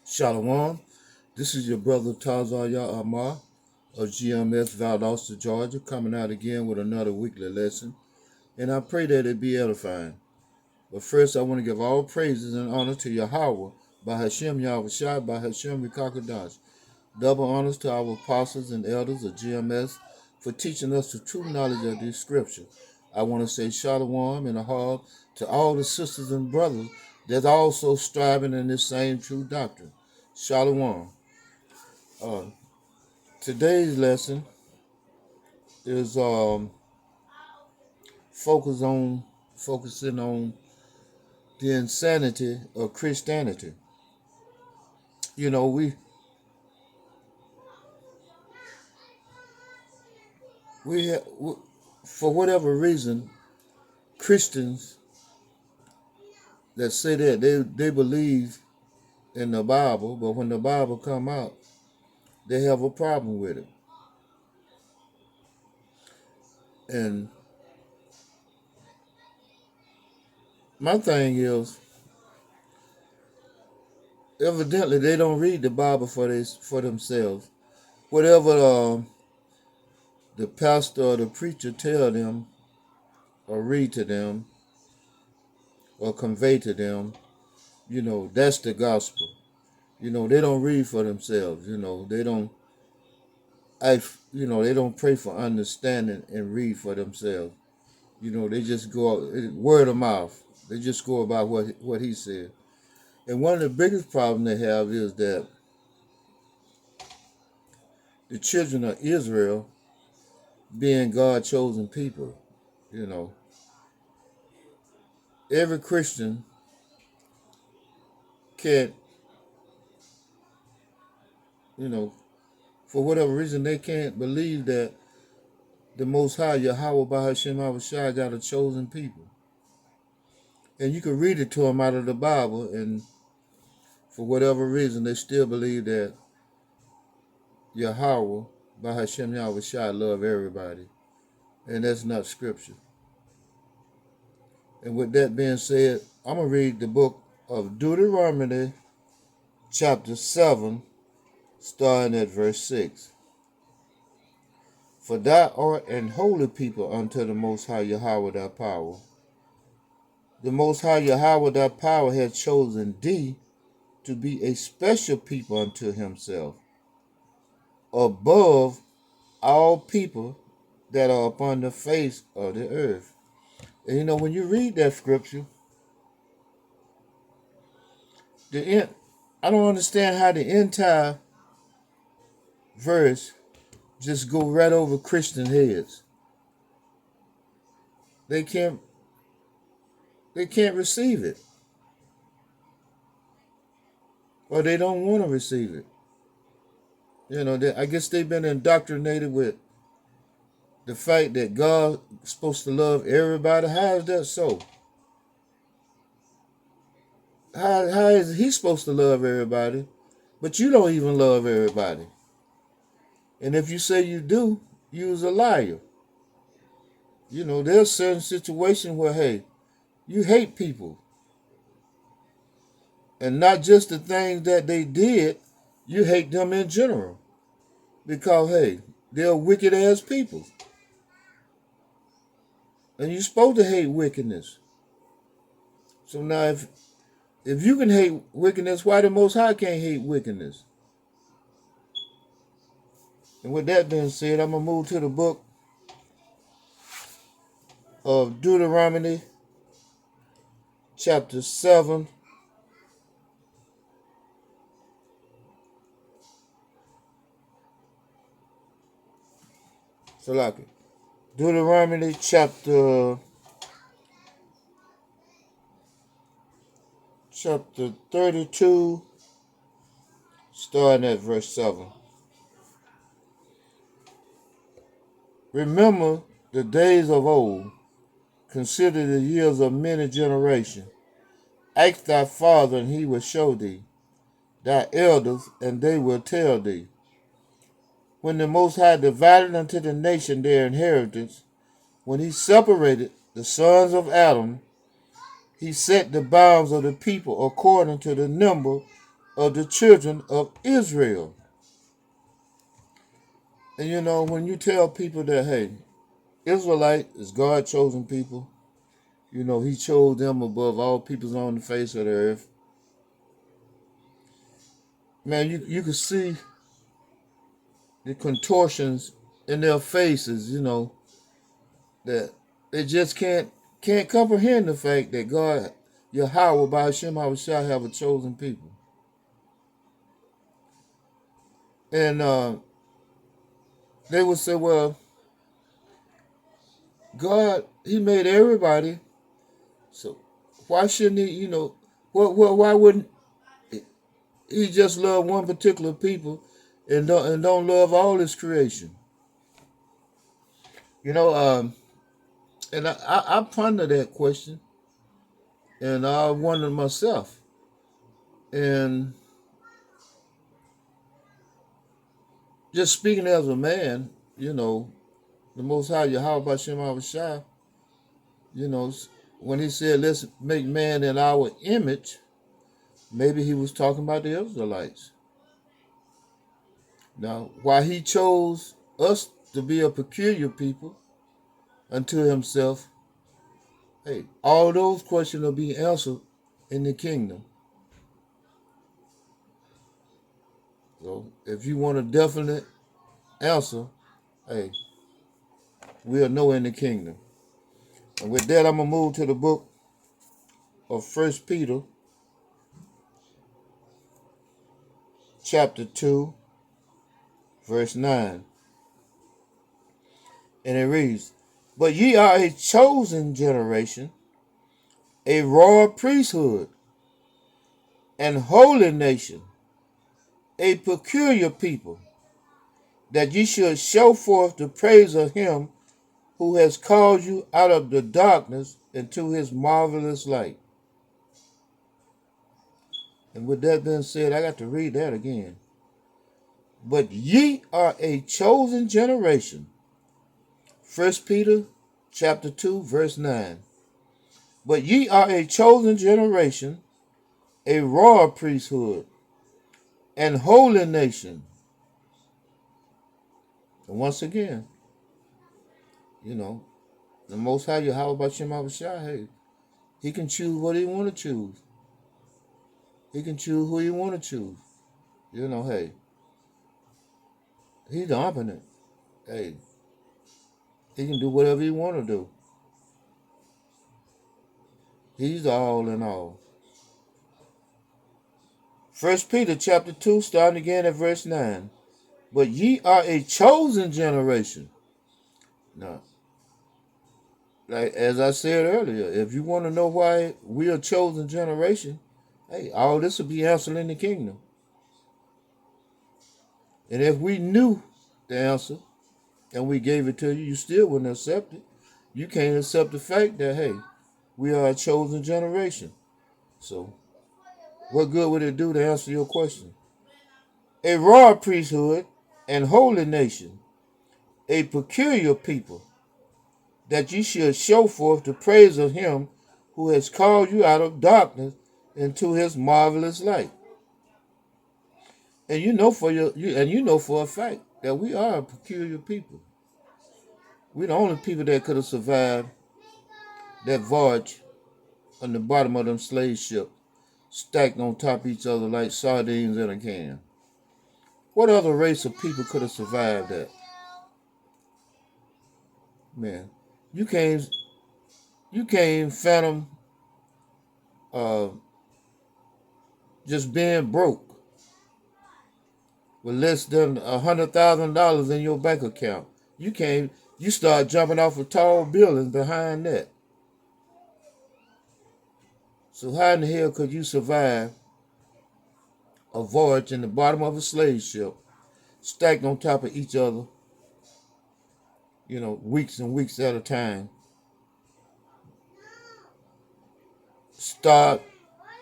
Shalom. This is your brother Tazar Amar of GMS Valdosta, Georgia, coming out again with another weekly lesson. And I pray that it be edifying. But first, I want to give all praises and honor to Yahweh, by Hashem Yahushai, by Hashem Rikakadash. Double honors to our apostles and elders of GMS for teaching us the true knowledge of this scripture. I want to say shalom and a hug to all the sisters and brothers that's also striving in this same true doctrine. Shalom. Uh, Today's lesson is focusing on the insanity of Christianity. You know, we for whatever reason, Christians that say that they believe in the Bible, but when the Bible come out, they have a problem with it. And my thing is, evidently they don't read the Bible for themselves. Whatever the pastor or the preacher tell them or read to them or convey to them, that's the gospel. They don't read for themselves. They don't they don't pray for understanding and read for themselves. They just go word of mouth. They just go about what he said. And one of the biggest problems they have is that the children of Israel being God's chosen people, every Christian can't, for whatever reason, they can't believe that the Most High, Yahweh Bahashem Avashai, got a chosen people. And you can read it to them out of the Bible, and for whatever reason, they still believe that Yahweh Bahashem Yahushai love everybody. And that's not scripture. And with that being said, I'm going to read the book of Deuteronomy, chapter 7, starting at verse 6. For thou art an holy people unto the Most High Yahweh thy power. The Most High Yahweh thy power hath chosen thee to be a special people unto himself, above all people that are upon the face of the earth. And when you read that scripture, I don't understand how the entire verse just go right over Christian heads. They can't receive it. Or they don't want to receive it. I guess they've been indoctrinated with the fact that God's supposed to love everybody. How is that so? How is he supposed to love everybody, but you don't even love everybody? And if you say you do, you's a liar. There's certain situations where, hey, you hate people. And not just the things that they did, you hate them in general. Because, hey, they're wicked ass people. And you're supposed to hate wickedness. So now if you can hate wickedness, why the Most High can't hate wickedness? And with that being said, I'm going to move to the book of Deuteronomy, chapter 7. Salaki. Deuteronomy chapter 32, starting at verse 7. Remember the days of old, consider the years of many generations. Ask thy father, and he will show thee, thy elders, and they will tell thee. When the Most High divided unto the nation their inheritance, when he separated the sons of Adam He set the bounds of the people according to the number of the children of Israel. And when you tell people that, hey, Israelite is God chosen people, he chose them above all peoples on the face of the earth. Man, you can see the contortions in their faces, that they just can't comprehend the fact that God, Yahweh, by Hashem Shall have a chosen people. And they would say, well, God, He made everybody, so why shouldn't He, why wouldn't He just love one particular people and don't love all His creation? And I ponder that question, and I wonder myself. And just speaking as a man, the Most High Yahweh Shem Shai, when He said, let's make man in our image, maybe He was talking about the Israelites. Now, why He chose us to be a peculiar people unto Himself, hey, all those questions will be answered in the kingdom. So if you want a definite answer, hey, we'll know in the kingdom. And with that, I'm going to move to the book of 1 Peter, chapter 2, verse 9. And it reads, but ye are a chosen generation, a royal priesthood, and holy nation, a peculiar people, that ye should show forth the praise of Him who has called you out of the darkness into His marvelous light. And with that being said, I got to read that again. But ye are a chosen generation. 1 Peter chapter 2, verse 9. But ye are a chosen generation, a royal priesthood, and holy nation. And once again, the Most High Yahweh Shem Shai, hey, He can choose what He want to choose. He can choose who He want to choose. Hey, He's omnipotent. Hey, He can do whatever He want to do. He's the all in all. 1 Peter chapter 2, starting again at verse 9. But ye are a chosen generation. Now, like as I said earlier, if you want to know why we are a chosen generation, hey, all this will be answered in the kingdom. And if we knew the answer and we gave it to you, you still wouldn't accept it. You can't accept the fact that, hey, we are a chosen generation. So, what good would it do to answer your question? A royal priesthood and holy nation, a peculiar people, that ye should show forth the praise of Him who has called you out of darkness into His marvelous light. And you know for a fact that we are a peculiar people. We're the only people that could have survived that voyage on the bottom of them slave ships, stacked on top of each other like sardines in a can. What other race of people could have survived that? Man, you can't fathom just being broke with less than $100,000 in your bank account. You start jumping off of tall buildings behind that. So how in the hell could you survive a voyage in the bottom of a slave ship, stacked on top of each other, weeks and weeks at a time? Start,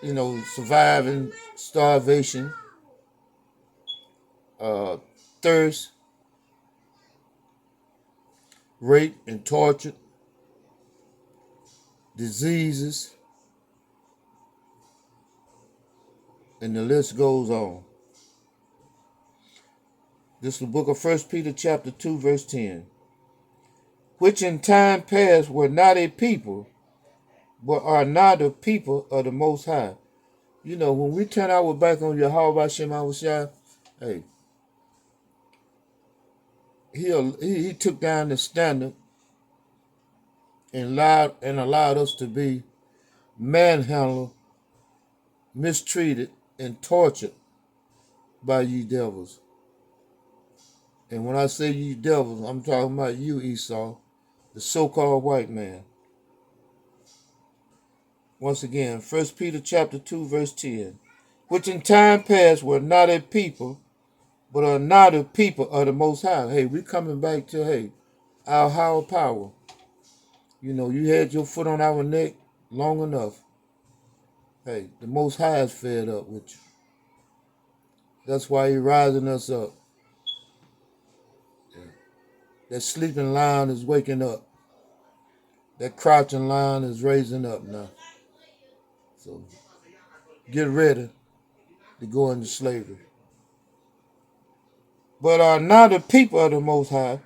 surviving starvation, thirst, rape and torture, diseases, And the list goes on. This is the book of 1 Peter chapter 2, verse 10. Which in time past were not a people, but are now the people of the Most High. You know, when we turn our back on Yahweh Shem Shai, hey, he took down the standard and allowed us to be manhandled, mistreated, and tortured by ye devils. And when I say ye devils, I'm talking about you, Esau, the so-called white man. Once again, 1 Peter chapter 2, verse 10. Which in time past were not a people, but are now the people of the Most High. Hey, we coming back to, hey, our higher power. You know, you had your foot on our neck long enough. Hey, the Most High is fed up with you. That's why He's rising us up. Yeah. That sleeping lion is waking up. That crouching lion is raising up now. So get ready to go into slavery. But are not the people of the Most High,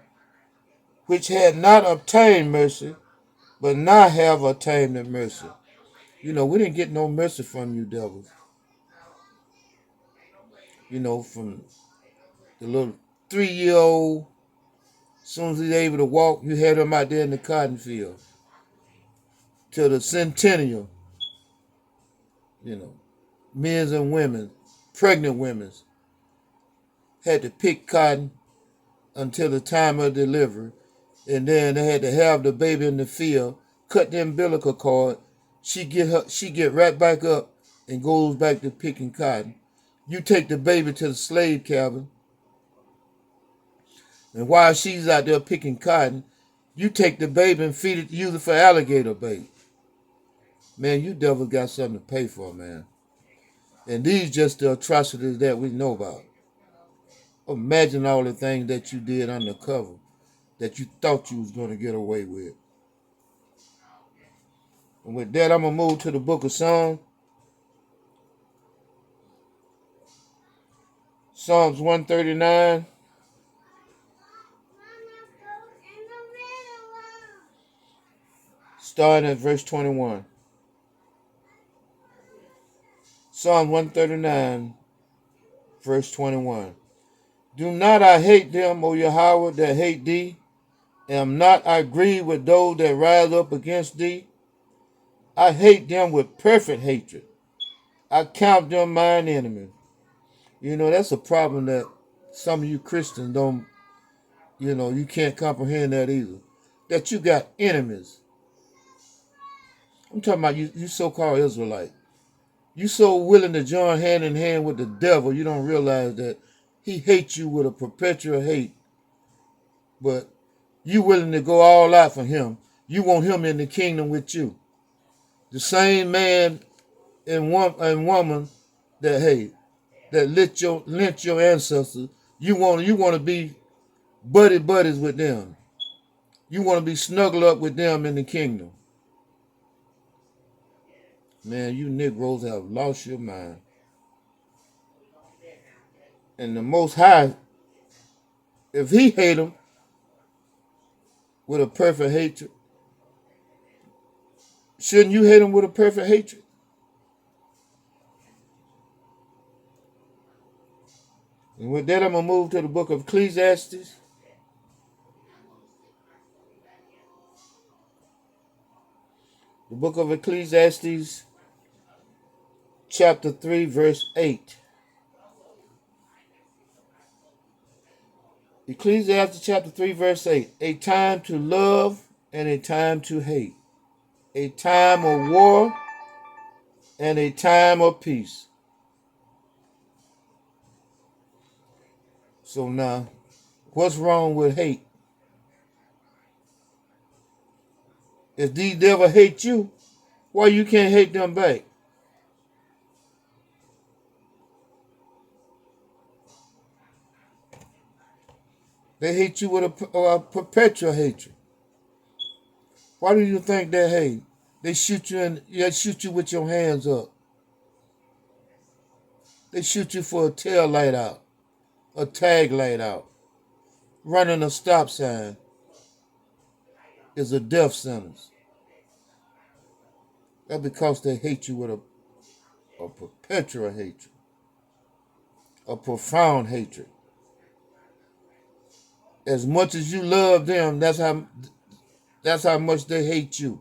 which had not obtained mercy, but now have obtained the mercy. You know, we didn't get no mercy from you devils. You know, from the little 3-year-old, as soon as he's able to walk, you had him out there in the cotton field. To the centennial, you know, men and women, pregnant women, had to pick cotton until the time of delivery. And then they had to have the baby in the field, cut the umbilical cord. She get right back up and goes back to picking cotton. You take the baby to the slave cabin, and while she's out there picking cotton, you take the baby and feed it, use it for alligator bait. Man, you devils got something to pay for, man. And these just the atrocities that we know about. Imagine all the things that you did undercover that you thought you was going to get away with. And with that, I'm going to move to the book of Psalms. Psalms 139. Starting at verse 21. Psalm 139, verse 21. Do not I hate them, O Yahweh, that hate thee? Am not I grieved with those that rise up against thee? I hate them with perfect hatred. I count them mine enemies. You know, that's a problem that some of you Christians don't, you know, you can't comprehend that either. That you got enemies. I'm talking about you so-called Israelite. You so willing to join hand in hand with the devil, you don't realize that he hates you with a perpetual hate. But you willing to go all out for him. You want him in the kingdom with you. The same man and woman that, hey, that lynch your ancestors, you want to be buddies with them. You want to be snuggled up with them in the kingdom. Man, you Negroes have lost your mind. And the Most High, if he hate them with a perfect hatred, shouldn't you hate them with a perfect hatred? And with that, I'm going to move to the book of Ecclesiastes. The book of Ecclesiastes, chapter 3, verse 8. Ecclesiastes chapter 3, verse 8. A time to love and a time to hate. A time of war and a time of peace. So now, what's wrong with hate? If these devils hate you, why you can't hate them back? They hate you with a perpetual hatred. Why do you think they hate? They shoot you with your hands up. They shoot you for a tail light out, a tag light out. Running a stop sign is a death sentence. That's because they hate you with a perpetual hatred, a profound hatred. As much as you love them, that's how much they hate you.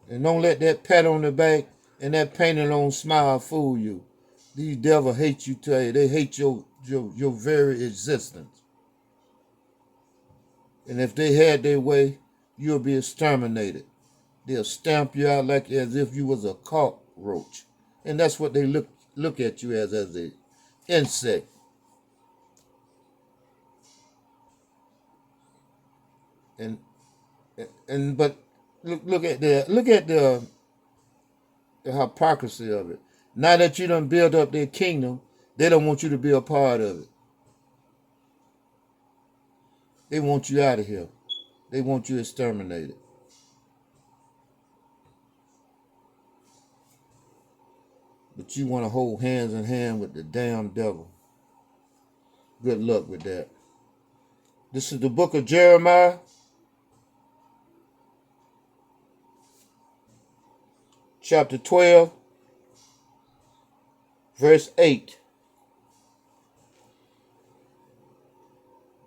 And don't let that pat on the back and that painted on smile fool you. These devils hate you today. They hate your very existence. And if they had their way, you'll be exterminated. They'll stamp you out like as if you was a cockroach. And that's what they look at you as an insect. But look at the hypocrisy of it. Now that you done build up their kingdom, they don't want you to be a part of it. They want you out of here. They want you exterminated. But you want to hold hands in hand with the damn devil. Good luck with that. This is the book of Jeremiah, chapter 12, verse 8.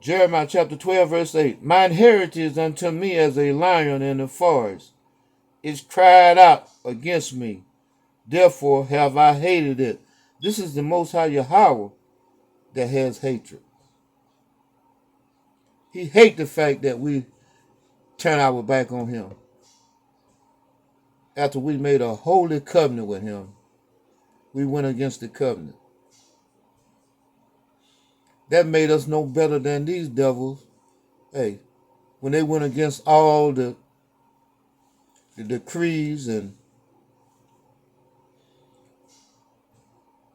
Jeremiah chapter 12, verse 8. Mine heritage unto me as a lion in the forest. It's cried out against me. Therefore have I hated it. This is the Most High Yahweh that has hatred. He hates the fact that we turn our back on him. After we made a holy covenant with him, we went against the covenant. That made us no better than these devils. Hey, when they went against all the decrees and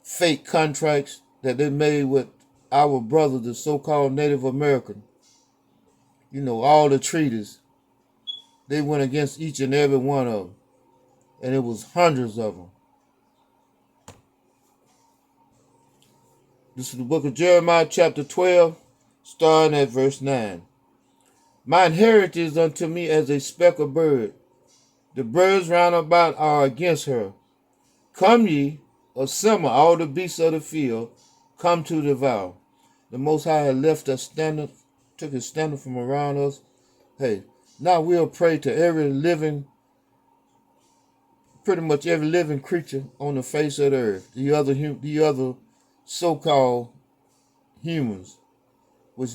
fake contracts that they made with our brothers, the so-called Native American, all the treaties, they went against each and every one of them. And it was hundreds of them. This is the book of Jeremiah chapter 12, starting at verse 9. Mine heritage is unto me as a speckled bird. The birds round about are against her. Come ye, assemble all the beasts of the field, come to devour. The Most High had left us standard, took his standard from around us. Hey, now we'll pray to pretty much every living creature on the face of the earth. The other so-called humans, which